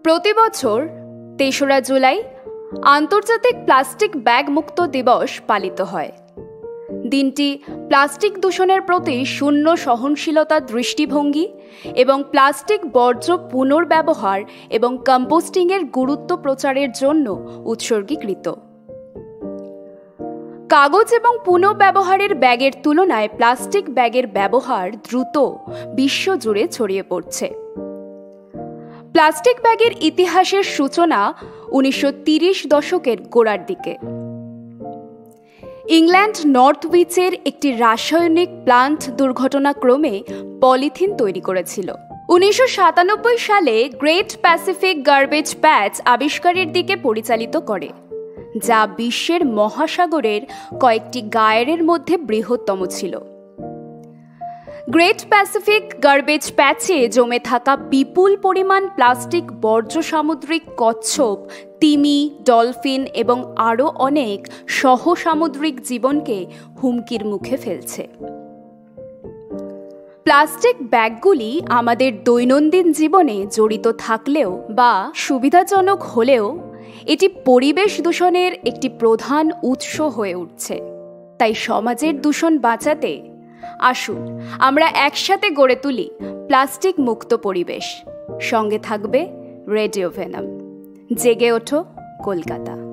প্রতি বছর ৩রা জুলাই আন্তর্জাতিক প্লাস্টিক ব্যাগ মুক্ত দিবস পালিত হয়। দিনটি প্লাস্টিক দূষণের প্রতি শূন্য সহনশীলতার দৃষ্টিভঙ্গি এবং প্লাস্টিক বর্জ্য পুনর্ব্যবহার এবং কম্পোস্টিংয়ের গুরুত্ব প্রচারের জন্য উৎসর্গীকৃত। কাগজ এবং পুনর্ব্যবহারের ব্যাগের তুলনায় প্লাস্টিক ব্যাগের ব্যবহার দ্রুত বিশ্বজুড়ে ছড়িয়ে পড়ছে। প্লাস্টিক ব্যাগের ইতিহাসের সূচনা ১৯৩০ দশকের গোড়ার দিকে। ইংল্যান্ড নর্থউইচের একটি রাসায়নিক প্লান্ট দুর্ঘটনাক্রমে পলিথিন তৈরি করেছিল। ১৯৯৭ সালে গ্রেট প্যাসিফিক গার্বেজ প্যাচ আবিষ্কারের দিকে পরিচালিত করে, যা বিশ্বের মহাসাগরের কয়েকটি গায়ের মধ্যে বৃহত্তম ছিল। গ্রেট প্যাসিফিক গার্বেজ প্যাচে জমে থাকা বিপুল পরিমাণ প্লাস্টিক বর্জ্য সামুদ্রিক কচ্ছপ, তিমি, ডলফিন এবং আরও অনেক সহসামুদ্রিক জীবনকে হুমকির মুখে ফেলছে। প্লাস্টিক ব্যাগগুলি আমাদের দৈনন্দিন জীবনে জড়িত থাকলেও বা সুবিধাজনক হলেও এটি পরিবেশ দূষণের একটি প্রধান উৎস হয়ে উঠছে। তাই সমাজের দূষণ বাঁচাতে আসুন আমরা একসাথে গড়ে তুলি প্লাস্টিক মুক্ত পরিবেশ। সঙ্গে থাকবে রেডিও ভেনম। জেগে ওঠো কলকাতা।